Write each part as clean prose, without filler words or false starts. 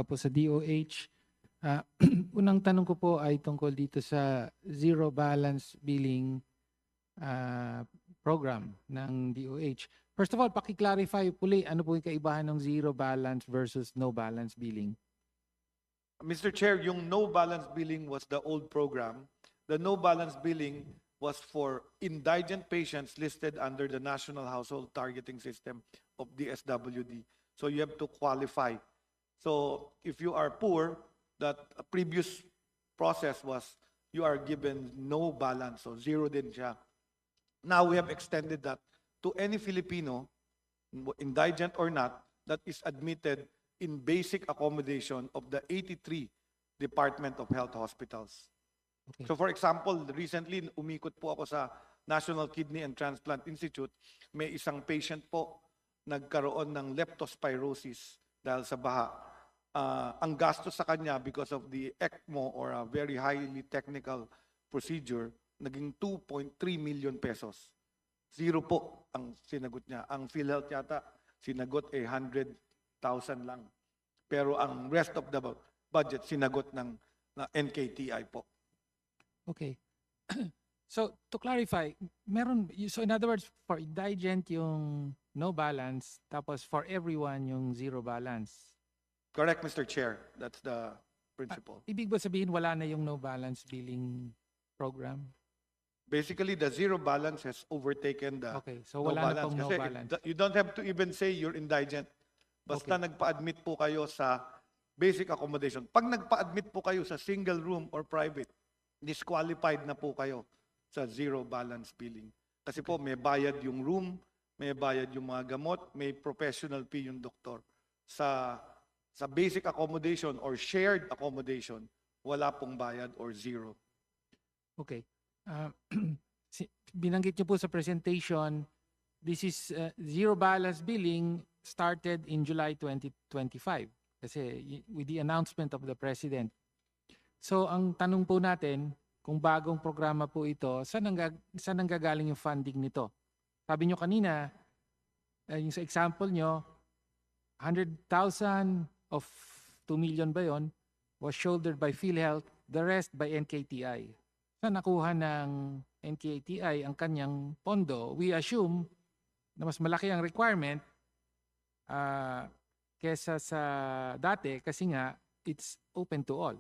po sa DOH. Unang tanong ko po ay tungkol dito sa zero balance billing program ng DOH. First of all, paki-clarify puli ano po yung kaibahan ng zero balance versus no balance billing. Mr. Chair, yung no balance billing was the old program. The no balance billing was for indigent patients listed under the National Household Targeting System of the SWD. So you have to qualify. So if you are poor, that previous process was you are given no balance, so zero din siya. Now we have extended that to any Filipino, indigent or not, that is admitted in basic accommodation of the 83 Department of Health hospitals. Okay. So for example, recently umikot po ako sa National Kidney and Transplant Institute. May isang patient po nagkaroon ng leptospirosis dahil sa baha. Ang gastos sa kanya because of the ECMO or a very highly technical procedure, naging 2.3 million pesos. Zero po ang sinagot niya. Ang PhilHealth yata, sinagot 100,000 lang. Pero ang rest of the budget, sinagot ng NKTI po. Okay. So to clarify, so in other words, for indigent yung no balance, tapos for everyone yung zero balance. Correct, Mr. Chair. That's the principle. Ibig ba sabihin wala na yung no balance billing program? Basically, the zero balance has overtaken the Okay, so no wala na balance. pong no Kasi balance. you don't have to even say you're indigent. Basta Okay. nagpa-admit po kayo sa basic accommodation. Pag nagpa-admit po kayo sa single room or private, disqualified na po kayo sa zero balance billing. Kasi po may bayad yung room, may bayad yung mga gamot, may professional fee yung doktor. Sa basic accommodation or shared accommodation, wala pong bayad or zero. Okay. Binanggit niyo po sa presentation, this is zero balance billing started in July 2025 kasi with the announcement of the President. So ang tanong po natin, kung bagong programa po ito, saan nanggagaling yung funding nito? Sabi niyo kanina, yung sa example niyo, 100,000 of 2 million ba yun, was shouldered by PhilHealth, the rest by NKTI. Saan nakuha ng NKTI ang kanyang pondo? We assume na mas malaki ang requirement kesa sa dati kasi nga it's open to all.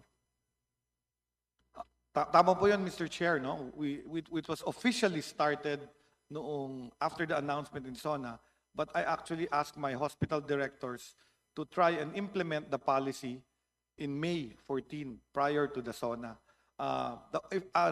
Tama po yan, Mr. Chair. No? It was officially started noong after the announcement in SONA, but I actually asked my hospital directors to try and implement the policy in May 14 prior to the SONA.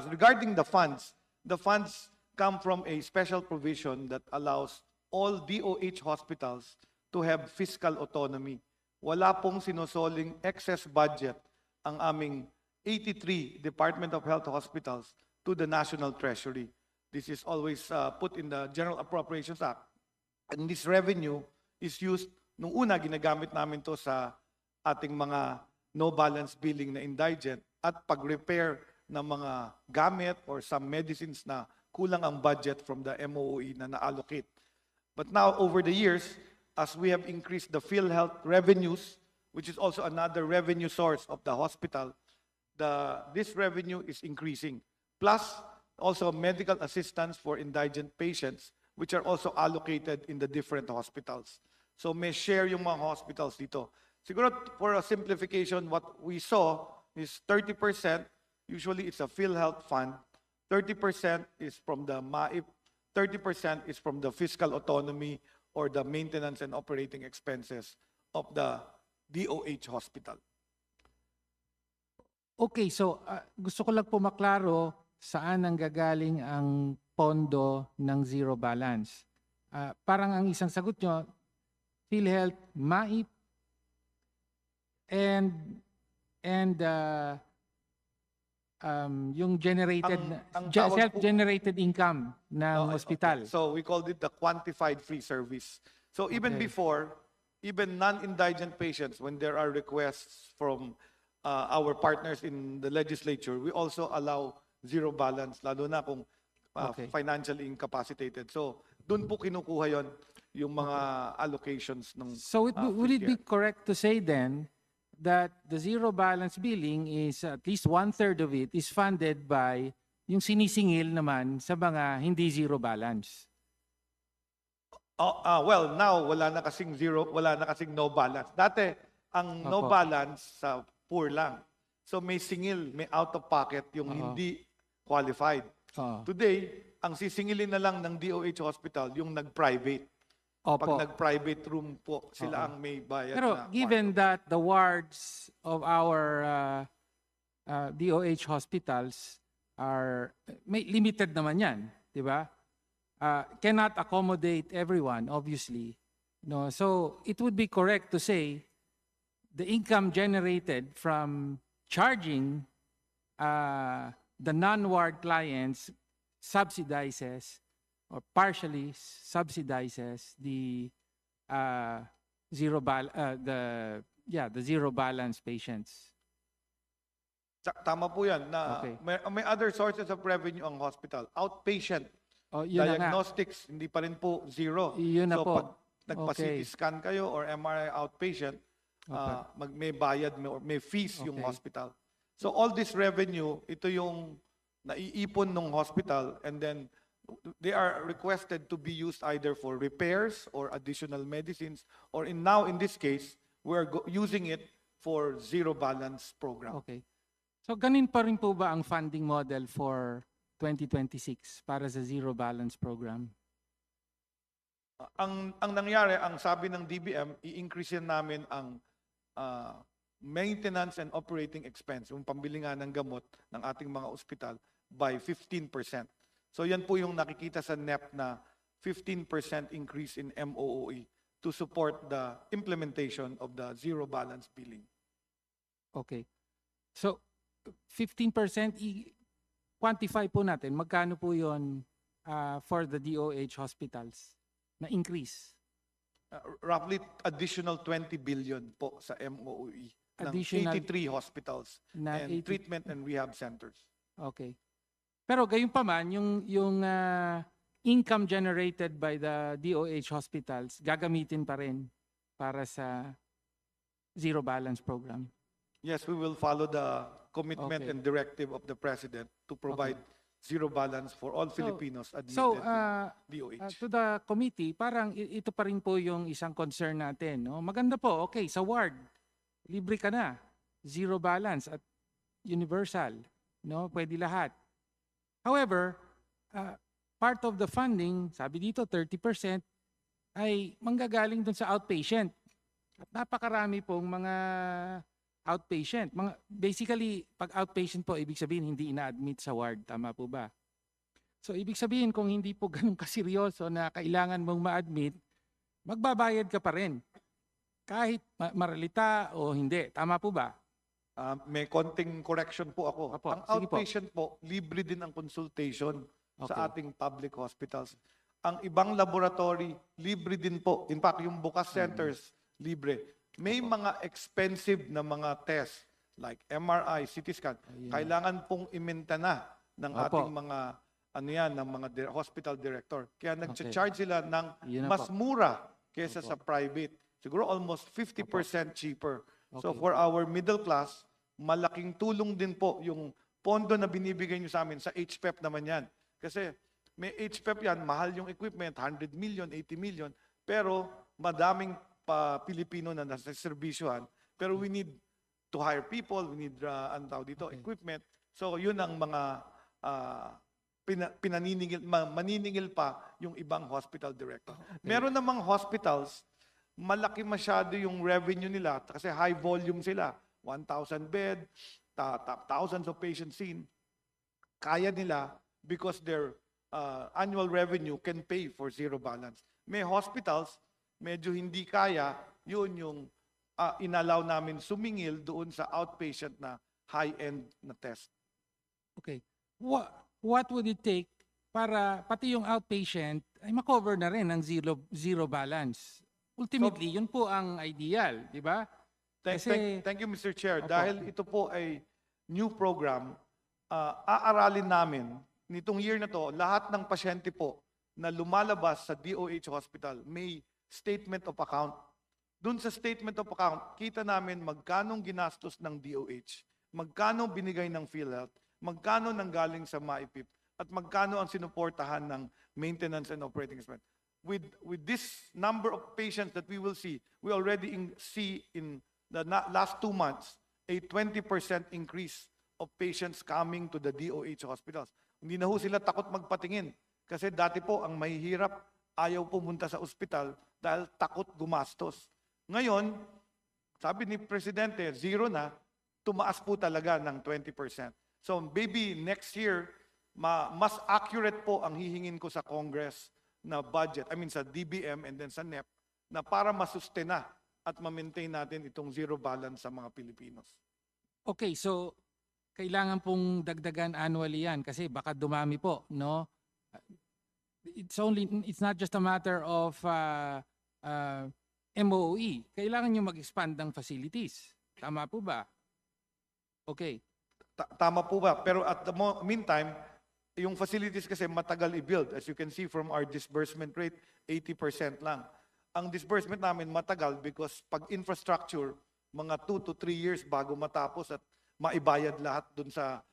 Regarding the funds come from a special provision that allows all DOH hospitals to have fiscal autonomy. Wala pong sinusoling excess budget ang aming 83 Department of Health hospitals to the National Treasury. This is always put in the General Appropriations Act. And this revenue is used, nung una ginagamit namin to sa ating mga no balance billing na indigent at pag-repair ng mga gamit or some medicines na kulang ang budget from the MOE na na-allocate. But now, over the years, as we have increased the PhilHealth revenues, which is also another revenue source of the hospital, this revenue is increasing. Plus, also medical assistance for indigent patients, which are also allocated in the different hospitals. So may share yung mga hospitals dito. Siguro for a simplification, what we saw is 30%, usually it's a PhilHealth fund, 30% is from the MAIP, 30% is from the fiscal autonomy or the maintenance and operating expenses of the DOH hospital. Okay, so gusto ko lang po maklaro saan nanggagaling ang pondo ng zero balance. Parang ang isang sagot nyo, PhilHealth, MAIP, and yung generated, self-generated income ng hospital. Okay. So we called it the quantified free service. So even Okay. before, even non-indigent patients, when there are requests from our partners in the legislature, we also allow zero balance, lalo na kung Okay. financially incapacitated. So doon po kinukuha yon yung mga allocations ng So would it be PhilHealth. correct to say then that the zero balance billing is at least 1/3 of it is funded by yung sinisingil naman sa mga hindi zero balance. Well, now wala na kasing zero, wala na kasing no balance. Dati, ang no Opo. balance sa poor lang. So may singil, may out of pocket yung Oo. hindi qualified. Oo. Today, ang sisingilin na lang ng DOH hospital yung nag-private. Pag Opo. nag-private room po, sila Oo. ang may bayad Pero na given that the wards of our DOH hospitals are may limited naman yan, di ba? Cannot accommodate everyone, obviously. No, so it would be correct to say the income generated from charging the non-ward clients subsidizes or partially subsidizes the the zero balance patients. Tama po yan na Okay. may other sources of revenue ang hospital. Outpatient, Oh, yun na nga. diagnostics, hindi pa rin po zero. Yun na So po. pag nagpa-CT Okay. scan kayo or MRI outpatient, may bayad, may fees yung Okay. hospital. So all this revenue, ito yung naiipon ng hospital, and then they are requested to be used either for repairs or additional medicines, or now in this case, we're using it for zero balance program. Okay. So ganin pa rin po ba ang funding model for 2026 para sa zero balance program? Ang nangyari, ang sabi ng DBM, i-increase namin ang maintenance and operating expense, yung pambili nga ng gamot ng ating mga ospital by 15%. So yan po yung nakikita sa NEP na 15% increase in MOOE to support the implementation of the zero balance billing. Okay. So 15% quantify po natin magkano po 'yon for the DOH hospitals na increase. Roughly additional 20 billion po sa MOOE ng Additional 83 hospitals na and 80 treatment and rehab centers. Okay. Pero gayon pa man yung income generated by the DOH hospitals gagamitin pa rin para sa zero balance program. Yes, we will follow the commitment Okay. and directive of the President to provide zero balance for all Filipinos admitted So in DOH. to the committee, parang ito pa rin po yung isang concern natin. No? Maganda po, okay, sa ward, libre ka na. Zero balance at universal. No? Pwede lahat. However, part of the funding, sabi dito 30%, ay manggagaling dun sa outpatient. At napakarami pong mga outpatient. Basically, pag outpatient po, ibig sabihin hindi ina-admit sa ward. Tama po ba? So, ibig sabihin kung hindi po ganun kaseryoso na kailangan mong ma-admit, magbabayad ka pa rin. Kahit maralita o hindi. Tama po ba? May konting correction po ako. Opo, Ang sige po. outpatient po, libre din ang consultation Okay. sa ating public hospitals. Ang ibang laboratory, libre din po. In fact, yung bukas centers, libre. May mga expensive na mga tests like MRI, CT scan, kailangan pong iminta ng Opo. ating mga ng mga hospital director. Kaya nag-charge sila ng Yun na mas po. mura kaysa sa private. Siguro almost 50% cheaper. So Okay. for our middle class, malaking tulong din po yung pondo na binibigay nyo sa amin. Sa HPEP naman yan. Kasi may HPEP yan, mahal yung equipment, 100 million, 80 million. Pero madaming Pilipino na nasa servisyohan. Pero we need to hire people, we need equipment. So yun ang mga maniningil pa yung ibang hospital director. Meron namang hospitals, malaki masyado yung revenue nila kasi high volume sila. 1,000 bed, thousands of patients seen. Kaya nila because their annual revenue can pay for zero balance. May hospitals, medyo hindi kaya, yun yung inalaw namin sumingil doon sa outpatient na high-end na test. Okay. What would it take para pati yung outpatient ay makover na rin ng zero balance? Ultimately, yun po ang ideal, di ba? Thank you, Mr. Chair. Opo. Dahil ito po ay new program, aaralin namin, nitong year na to, lahat ng pasyente po na lumalabas sa DOH hospital may statement of account. Doon sa statement of account, kita namin magkanong ginastos ng DOH, magkano binigay ng PhilHealth, magkano nanggaling sa MAIPIP, at magkano ang sinuportahan ng maintenance and operating expense. With this number of patients that we will see, we already see in the last 2 months a 20% increase of patients coming to the DOH hospitals. Hindi na ho sila takot magpatingin kasi dati po ang mahihirap ayaw pumunta sa ospital dahil takot gumastos. Ngayon, sabi ni Presidente, zero na, tumaas po talaga ng 20%. So maybe next year, mas accurate po ang hihingin ko sa Congress na budget, I mean sa DBM and then sa NEP, na para masustena at ma-maintain natin itong zero balance sa mga Pilipinos. Okay, so kailangan pong dagdagan annually yan kasi baka dumami po, no? It's not just a matter of MOE. Kailangan nyo mag-expand ng facilities. Tama po ba? Okay. Tama po ba? Pero at the meantime, yung facilities kasi matagal i-build. As you can see from our disbursement rate, 80% lang. Ang disbursement namin matagal because pag infrastructure, mga 2 to 3 years bago matapos at maibayad lahat dun sa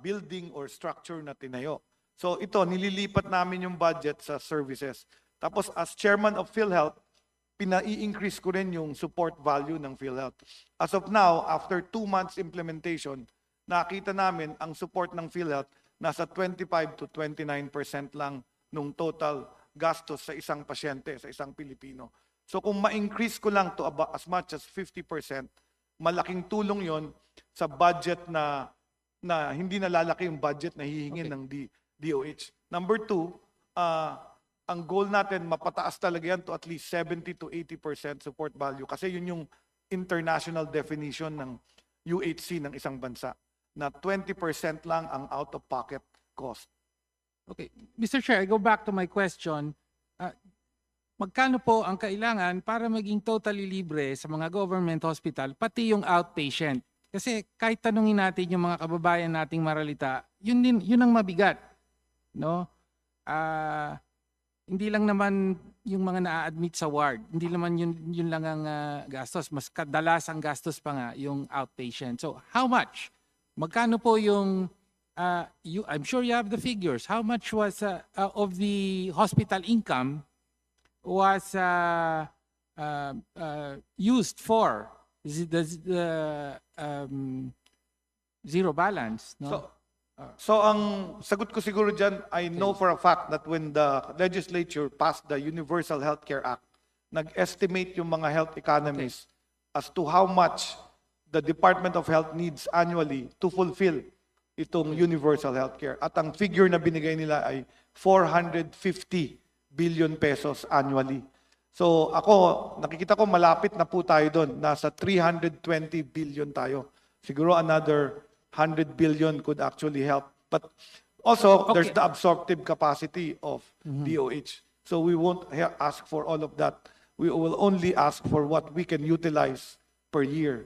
building or structure na tinayo. So ito, nililipat namin yung budget sa services. Tapos as chairman of PhilHealth, pinai-increase ko rin yung support value ng PhilHealth. As of now, after 2 months implementation, nakita namin ang support ng PhilHealth nasa 25 to 29% lang nung total gastos sa isang pasyente, sa isang Pilipino. So kung ma-increase ko lang to about as much as 50%, malaking tulong yon sa budget na hindi nalalaki yung budget na hihingin ng DOH. Number 2, ang goal natin, mapataas talaga yan to at least 70 to 80% support value. Kasi yun yung international definition ng UHC ng isang bansa, na 20% lang ang out-of-pocket cost. Okay. Mr. Chair, I go back to my question. Magkano po ang kailangan para maging totally libre sa mga government hospital, pati yung outpatient? Kasi kahit tanungin natin yung mga kababayan nating maralita, yun ang mabigat. No? Hindi lang naman yung mga na-admit sa ward, hindi naman yun lang ang gastos. Mas kadalas ang gastos pa nga yung outpatient. So how much? Magkano po yung, I'm sure you have the figures, how much was of the hospital income was used for the zero balance? No? So ang sagot ko siguro dyan, I know for a fact that when the legislature passed the Universal Healthcare Act, nag-estimate yung mga health economists as to how much the Department of Health needs annually to fulfill itong universal healthcare. At ang figure na binigay nila ay 450 billion pesos annually. So ako, nakikita ko malapit na po tayo doon. Nasa 320 billion tayo. Siguro another 100 billion could actually help. But also, there's the absorptive capacity of DOH. So we won't ask for all of that. We will only ask for what we can utilize per year.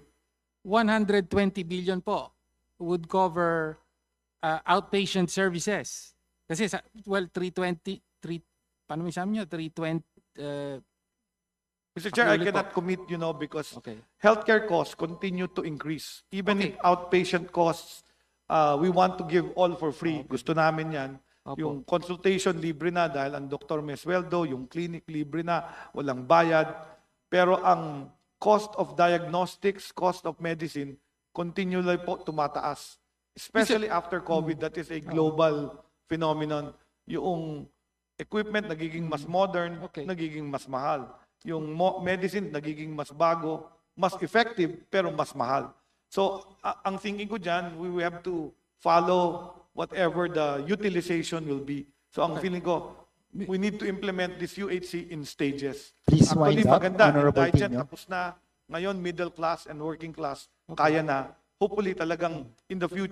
120 billion po would cover outpatient services. Kasi, 320, paano may sabi nyo? 320, Mr. Chair, I cannot commit, because healthcare costs continue to increase. Even if outpatient costs, we want to give all for free. Gusto namin yan. Yung consultation libre na dahil ang doktor may sweldo, yung clinic libre na, walang bayad. Pero ang cost of diagnostics, cost of medicine, continually po tumataas. Especially after COVID, that is a global phenomenon. Yung equipment nagiging mas modern, nagiging mas mahal. Yung medicine nagiging mas bago, mas effective, pero mas mahal. So, ang thinking ko dyan, we have to follow whatever the utilization will be. So, ang feeling ko, we need to implement this UHC in stages. Please Actually, wind up, maganda. Honorable Indigent, Pino. tapos na. Ngayon, middle class and working class, kaya na. Hopefully, talagang in the future,